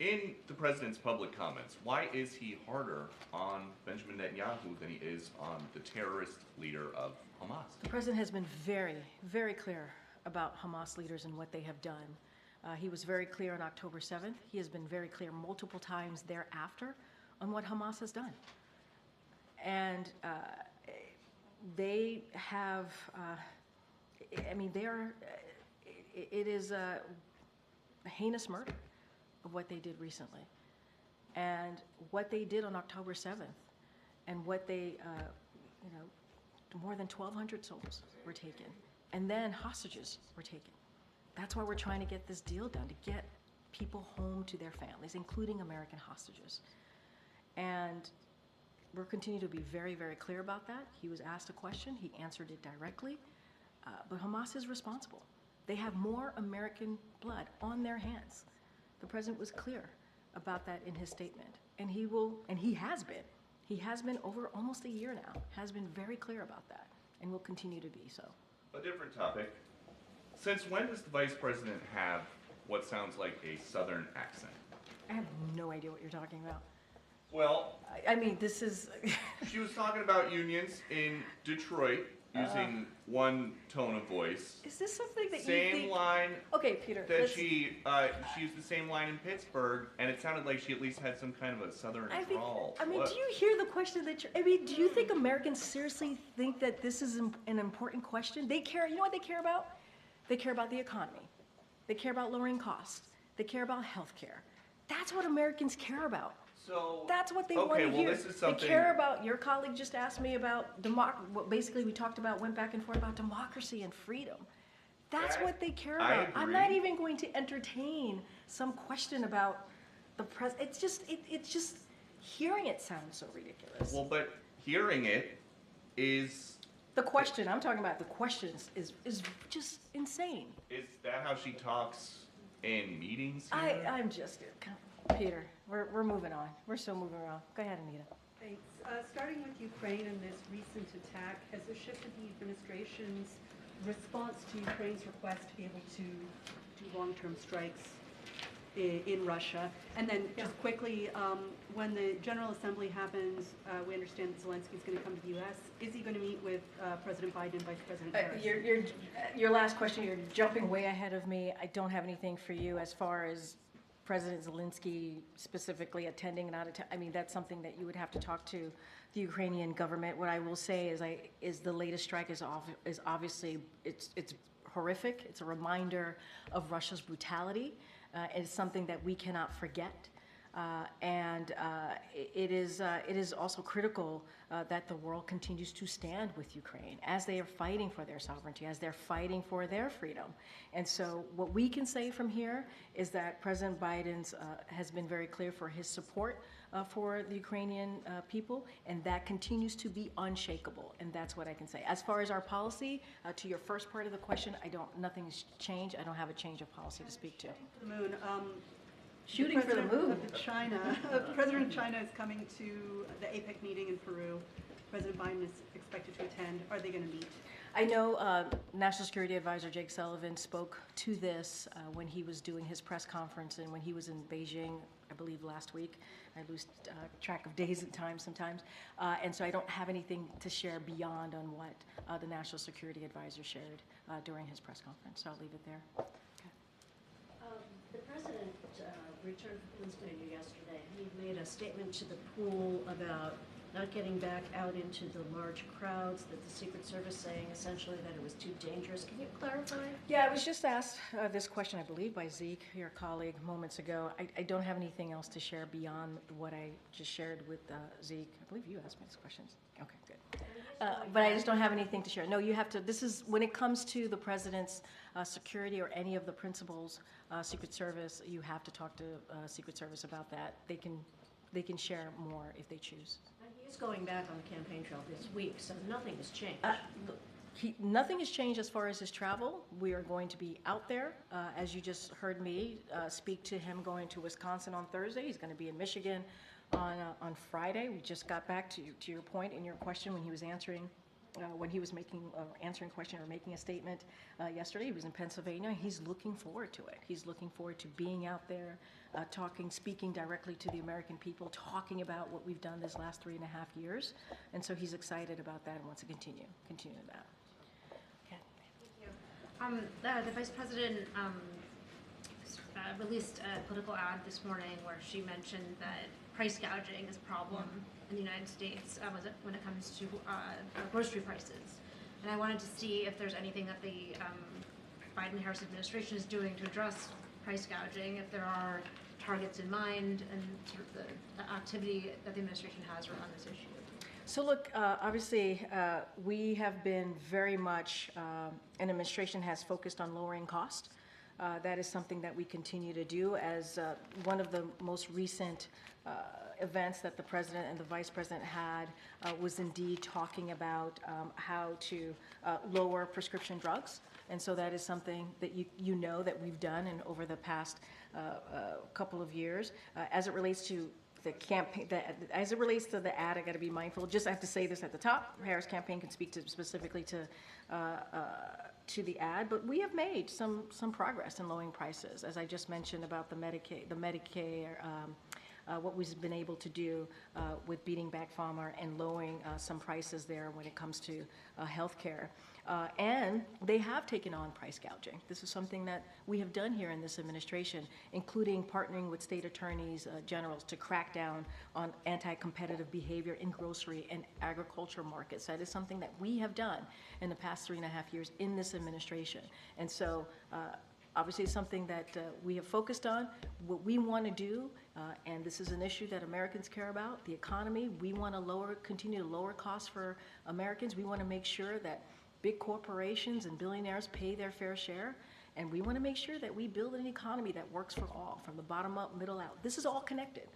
In the president's public comments, why is he harder on Benjamin Netanyahu than he is on the terrorist leader of Hamas? The president has been very, very clear about Hamas leaders and what they have done. He was very clear on October 7th. He has been very clear multiple times thereafter on what Hamas has done. And they have, it is a heinous murder of what they did recently. And what they did on October 7th, and what they, more than 1,200 souls were taken, and then hostages were taken. That's why we're trying to get this deal done, to get people home to their families, including American hostages. And we're continuing to be very, very clear about that. He was asked a question, he answered it directly, but Hamas is responsible. They have more American blood on their hands. The president was clear about that in his statement, and he has been over almost a year now, has been very clear about that, and will continue to be so. A different topic. Since when does the vice president have what sounds like a southern accent? I have no idea what you're talking about. Well, I mean, this is... She was talking about unions in Detroit using one tone of voice. Is this something that same you think... line Okay, Peter. that she used the same line in Pittsburgh, and it sounded like she at least had some kind of a southern drawl. Do you hear the question that you're... do you think Americans seriously think that this is an important question? They care... You know what they care about? They care about the economy. They care about lowering costs. They care about health care. That's what Americans care about. So, that's what they want to hear. This is something... They care about, your colleague just asked me about, basically we talked about, went back and forth about democracy and freedom. That's what they care about. I'm not even going to entertain some question about the president. It's just, hearing it sounds so ridiculous. Well, but hearing it is... The question, I'm talking about the questions, is just insane. Is that how she talks in meetings here? I'm just, Peter, we're moving on. We're still moving around. Go ahead, Anita. Thanks. Starting with Ukraine and this recent attack, has there shifted the administration's response to Ukraine's request to be able to do long-term strikes in Russia? And then just quickly, when the General Assembly happens, we understand that Zelensky's going to come to the U.S. Is he going to meet with President Biden and Vice President Harris? Your last question, you're jumping way ahead of me. I don't have anything for you as far as President Zelensky specifically attending, not attending. I mean, that's something that you would have to talk to the Ukrainian government. What I will say is the latest strike is obviously, it's horrific. It's a reminder of Russia's brutality. It's something that we cannot forget. It is also critical that the world continues to stand with Ukraine as they are fighting for their sovereignty, as they're fighting for their freedom. And so what we can say from here is that President Biden has been very clear for his support for the Ukrainian people, and that continues to be unshakable. And that's what I can say. As far as our policy, to your first part of the question, nothing has changed. I don't have a change of policy to speak to. The moon. Shooting for the moon. President of China is coming to the APEC meeting in Peru. President Biden is expected to attend. Are they going to meet? I know National Security Advisor Jake Sullivan spoke to this when he was doing his press conference and when he was in Beijing, I believe last week. I lose track of days and times sometimes. And so I don't have anything to share beyond on what the National Security Advisor shared during his press conference. So I'll leave it there. The president returned from Pennsylvania yesterday. He made a statement to the pool about not getting back out into the large crowds, that the Secret Service saying essentially that it was too dangerous. Can you clarify? Yeah, I was just asked this question, I believe, by Zeke, your colleague, moments ago. I don't have anything else to share beyond what I just shared with Zeke. I believe you asked me this question. Okay, good. But I just don't have anything to share. No, you have to, this is, when it comes to the president's security or any of the principals, Secret Service, you have to talk to Secret Service about that. They can share more if they choose. And he is going back on the campaign trail this week, so nothing has changed. Nothing has changed as far as his travel. We are going to be out there. As you just heard me speak to him going to Wisconsin on Thursday. He's going to be in Michigan on Friday. We just got back to your point in your question when he was answering answering question or making a statement yesterday. He was in Pennsylvania. He's looking forward to it. He's looking forward to being out there, speaking directly to the American people, talking about what we've done this last 3.5 years. And so he's excited about that and wants to continue that. Thank you. The Vice President released a political ad this morning where she mentioned that price gouging is a problem in the United States when it comes to grocery prices. And I wanted to see if there's anything that the Biden-Harris administration is doing to address price gouging, if there are targets in mind, and sort of the activity that the administration has around this issue. So look, obviously, we have been very much, an administration has focused on lowering cost. That is something that we continue to do. As one of the most recent events that the president and the vice president had was indeed talking about how to lower prescription drugs. And so that is something that you know that we've done and over the past couple of years. As it relates to the campaign, as it relates to the ad, I got to be mindful. Just I have to say this at the top. Harris campaign can speak to specifically to the ad, but we have made some progress in lowering prices, as I just mentioned about the Medicare, what we've been able to do with beating back pharma and lowering some prices there when it comes to health care. And they have taken on price gouging. This is something that we have done here in this administration, including partnering with state attorneys generals to crack down on anti-competitive behavior in grocery and agriculture markets. That is something that we have done in the past 3.5 years in this administration. And so obviously it's something that we have focused on. What we want to do, and this is an issue that Americans care about, the economy, we want to continue to lower costs for Americans. We want to make sure that big corporations and billionaires pay their fair share, and we want to make sure that we build an economy that works for all, from the bottom up, middle out. This is all connected,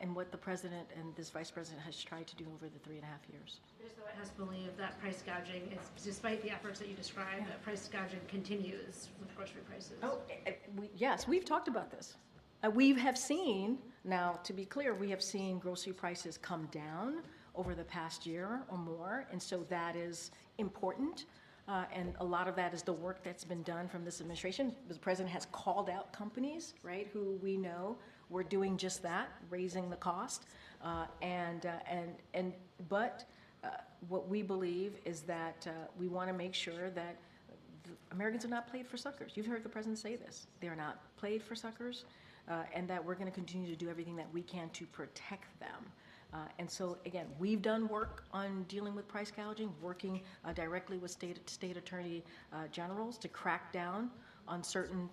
and what the president and this vice president has tried to do over the 3.5 years. There's the White House believe that price gouging is, despite the efforts that you described, that price gouging continues with grocery prices. Oh, yes, we've talked about this. We have seen, now to be clear, we have seen grocery prices come down over the past year or more, and so that is important. And a lot of that is the work that's been done from this administration. The president has called out companies, right, who we know were doing just that, raising the cost. But what we believe is that we want to make sure that Americans are not played for suckers. You've heard the president say this. They are not played for suckers, and that we're going to continue to do everything that we can to protect them. And so, again, we've done work on dealing with price gouging, working directly with state attorney generals to crack down on certain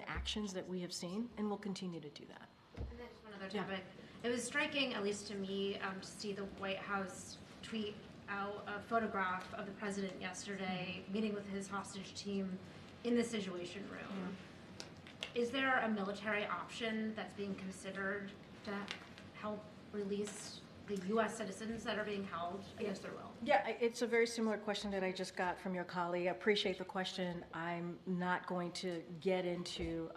actions that we have seen, and we'll continue to do that. And then just one other topic. It was striking, at least to me, to see the White House tweet out a photograph of the president yesterday meeting with his hostage team in the Situation Room. Is there a military option that's being considered to help release the U.S. citizens that are being held against their will? Yeah, it's a very similar question that I just got from your colleague. I appreciate the question. I'm not going to get into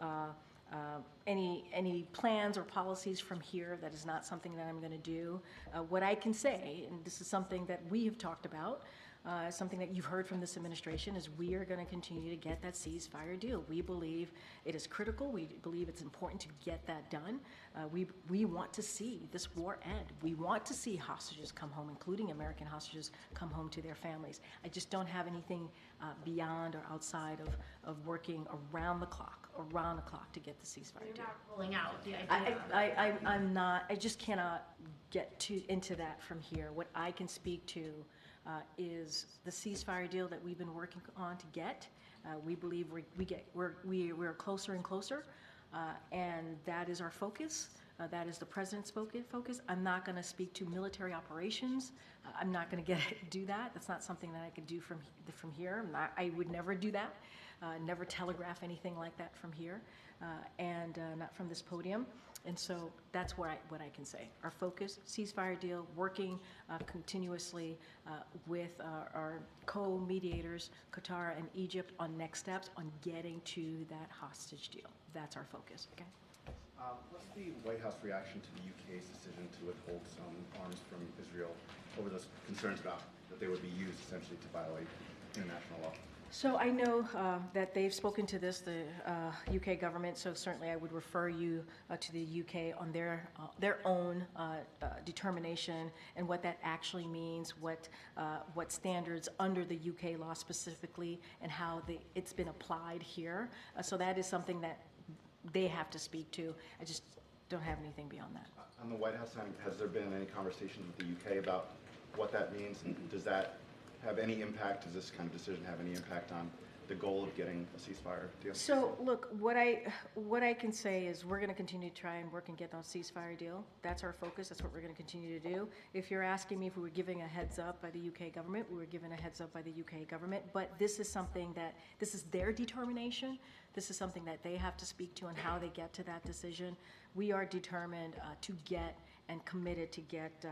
any plans or policies from here. That is not something that I'm going to do. What I can say, and this is something that we have talked about, something that you've heard from this administration, is we are going to continue to get that ceasefire deal. We believe it is critical. We believe it's important to get that done. We want to see this war end. We want to see hostages come home, including American hostages, come home to their families. I just don't have anything beyond or outside of working around the clock to get the ceasefire You're deal. not rolling out the idea. I'm not. I just cannot get into that from here. What I can speak to is the ceasefire deal that we've been working on to get. We believe we're closer and closer, and that is our focus. That is the president's focus. I'm not going to speak to military operations. I'm not going to do that. That's not something that I could do from here. I would never do that. Never telegraph anything like that from here, and not from this podium. And so that's what I can say. Our focus, ceasefire deal, working continuously with our co-mediators, Qatar and Egypt, on next steps on getting to that hostage deal. That's our focus, okay? What's the White House reaction to the UK's decision to withhold some arms from Israel over those concerns about that they would be used essentially to violate international law? So I know that they've spoken to this, the UK government, so certainly I would refer you to the UK on their own determination and what that actually means, what standards under the UK law specifically, and how it's been applied here. So that is something that they have to speak to. I just don't have anything beyond that. On the White House side, has there been any conversations with the UK about what that means, and does that have any impact? Does this kind of decision have any impact on the goal of getting a ceasefire deal? So look, what I can say is we're going to continue to try and work and get on a ceasefire deal. That's our focus. That's what we're going to continue to do. If you're asking me if we were giving a heads up by the UK government, we were given a heads up by the UK government. But this is something that, this is their determination. This is something that they have to speak to and how they get to that decision. We are determined to get and committed to get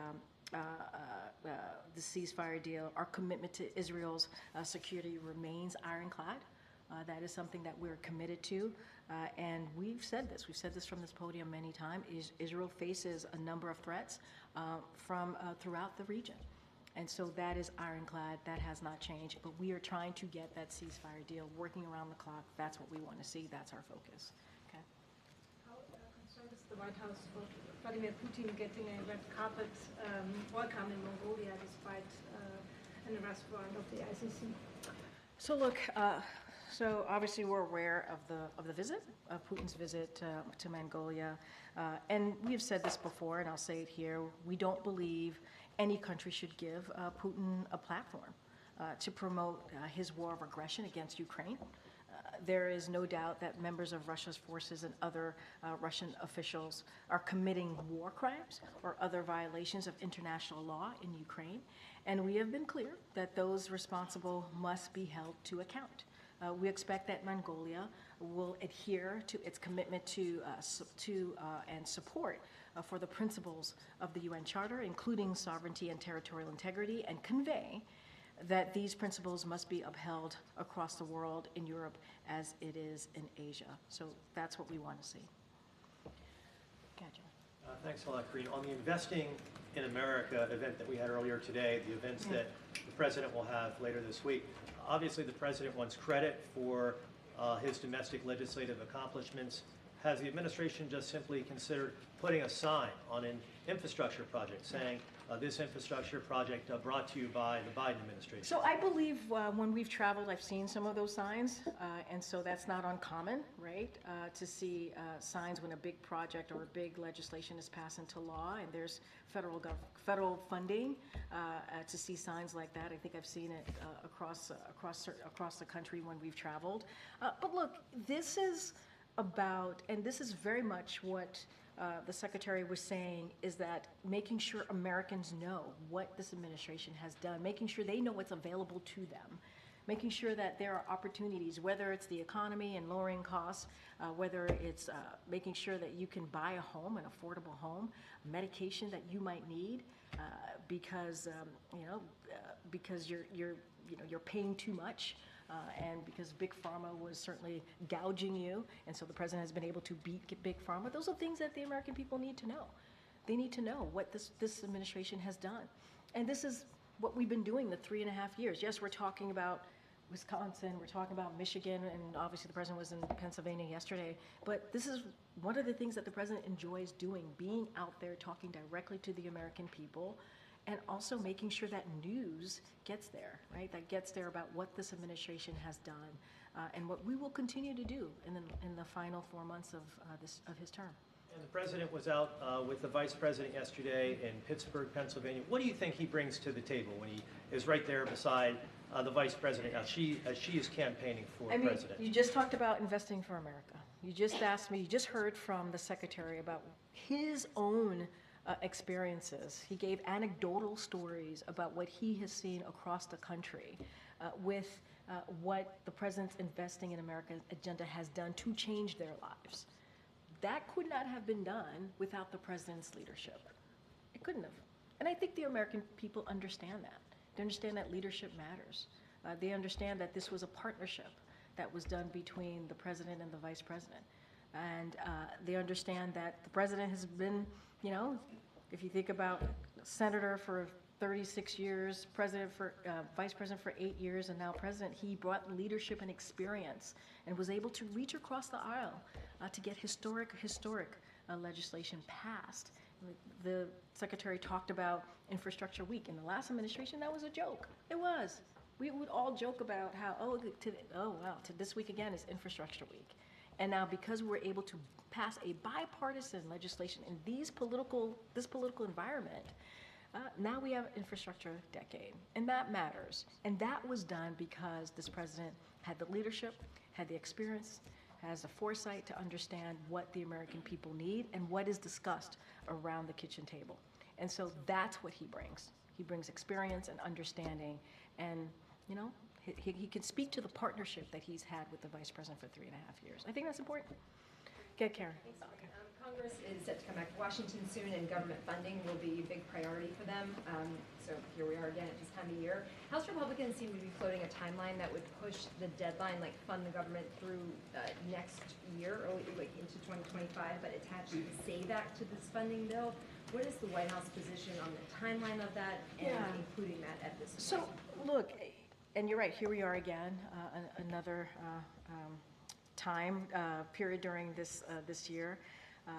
the ceasefire deal. Our commitment to Israel's security remains ironclad. That is something that we're committed to, and we've said this. We've said this from this podium many times. Israel faces a number of threats from throughout the region, and so that is ironclad. That has not changed. But we are trying to get that ceasefire deal, working around the clock. That's what we want to see. That's our focus. Okay. How concerned is the White House for Vladimir Putin getting a red carpet welcome in Mongolia despite an arrest warrant of the ICC? So look, so obviously we're aware of the visit, of Putin's visit to Mongolia, and we have said this before, and I'll say it here. We don't believe any country should give Putin a platform to promote his war of aggression against Ukraine. There is no doubt that members of Russia's forces and other Russian officials are committing war crimes or other violations of international law in Ukraine, and we have been clear that those responsible must be held to account. We expect that Mongolia will adhere to its commitment to and support for the principles of the UN Charter, including sovereignty and territorial integrity, and convey that these principles must be upheld across the world, in Europe as it is in Asia. So that's what we want to see. Thanks a lot, Karine. On the Investing in America event that we had earlier today, the events that the president will have later this week, obviously the president wants credit for his domestic legislative accomplishments. Has the administration just simply considered putting a sign on an infrastructure project saying this infrastructure project brought to you by the Biden administration? So I believe when we've traveled, I've seen some of those signs, and so that's not uncommon, right? To see signs when a big project or a big legislation is passed into law, and there's federal funding. To see signs like that, I think I've seen it across the country when we've traveled. But look, this is about, and this is very much what the Secretary was saying, is that making sure Americans know what this administration has done, making sure they know what's available to them, making sure that there are opportunities, whether it's the economy and lowering costs, whether it's making sure that you can buy a home, an affordable home, medication that you might need, because because you're paying too much. And because Big Pharma was certainly gouging you, and so the president has been able to beat Big Pharma. Those are things that the American people need to know. They need to know what this administration has done. And this is what we've been doing the 3.5 years. Yes, we're talking about Wisconsin, we're talking about Michigan, and obviously the president was in Pennsylvania yesterday. But this is one of the things that the president enjoys doing, being out there talking directly to the American people, and also making sure that news gets there, right? That gets there about what this administration has done, and what we will continue to do in the final 4 months of his term. And the president was out with the vice president yesterday in Pittsburgh, Pennsylvania. What do you think he brings to the table when he is right there beside the vice president as she is campaigning for president? You just talked about investing for America. You just asked me, you just heard from the secretary about his own experiences. He gave anecdotal stories about what he has seen across the country with what the president's Investing in America agenda has done to change their lives. That could not have been done without the president's leadership. It couldn't have. And I think the American people understand that. They understand that leadership matters. They understand that this was a partnership that was done between the president and the vice president. And they understand that the president has been, if you think about senator for 36 years, vice president for 8 years, and now president, he brought leadership and experience and was able to reach across the aisle to get historic legislation passed. The secretary talked about Infrastructure Week. In the last administration, that was a joke. It was. We would all joke about how, this week again is Infrastructure Week. And now because we're able to pass a bipartisan legislation in this political environment, now we have infrastructure decade, and that matters. And that was done because this president had the leadership, had the experience, has the foresight to understand what the American people need and what is discussed around the kitchen table. And so that's what he brings. He brings experience and understanding, and he can speak to the partnership that he's had with the vice president for 3.5 years. I think that's important. Get Karen. Thanks. Congress is set to come back to Washington soon, and government funding will be a big priority for them. So here we are again at this time of year. House Republicans seem to be floating a timeline that would push the deadline, like fund the government through next year, early, like into 2025, but attach the SAVE Act to this funding bill. What is the White House position on the timeline of that and including that at this point? So look, and you're right, here we are again, another time period during this year.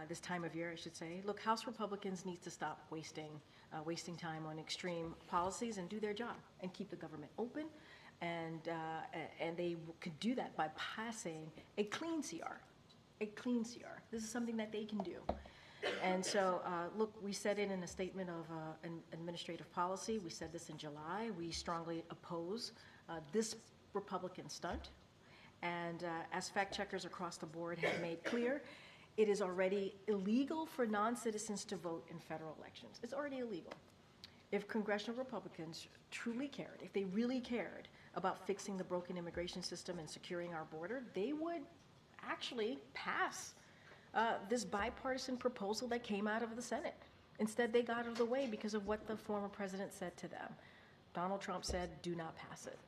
This time of year, I should say. Look, House Republicans need to stop wasting time on extreme policies and do their job and keep the government open, and they could do that by passing a clean CR. A clean CR. This is something that they can do. And so, look, we said it in a statement of an administrative policy. We said this in July. We strongly oppose this Republican stunt. And as fact checkers across the board have made clear, it is already illegal for non-citizens to vote in federal elections. It's already illegal. If congressional Republicans truly cared, if they really cared about fixing the broken immigration system and securing our border, they would actually pass this bipartisan proposal that came out of the Senate. Instead, they got out of the way because of what the former president said to them. Donald Trump said, do not pass it.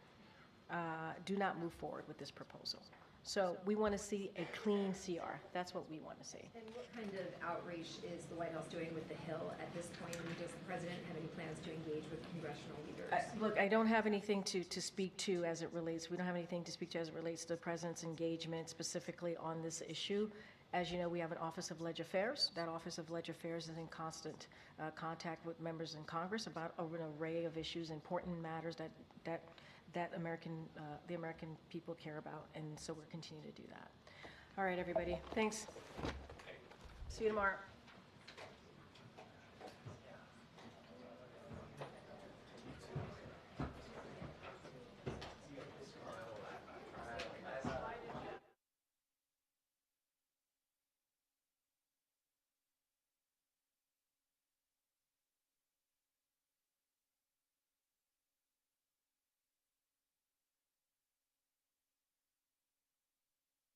Do not move forward with this proposal. So we want to see a clean CR. That's what we want to see. And what kind of outreach is the White House doing with the Hill at this point? And does the president have any plans to engage with congressional leaders? Look, I don't have anything to speak to as it relates, we don't have anything to speak to as it relates to the president's engagement specifically on this issue. As you know, we have an Office of Leg Affairs. That Office of Leg Affairs is in constant contact with members in Congress about an array of issues, important matters that the American people care about, and so we're continuing to do that. All right, everybody, thanks. See you tomorrow.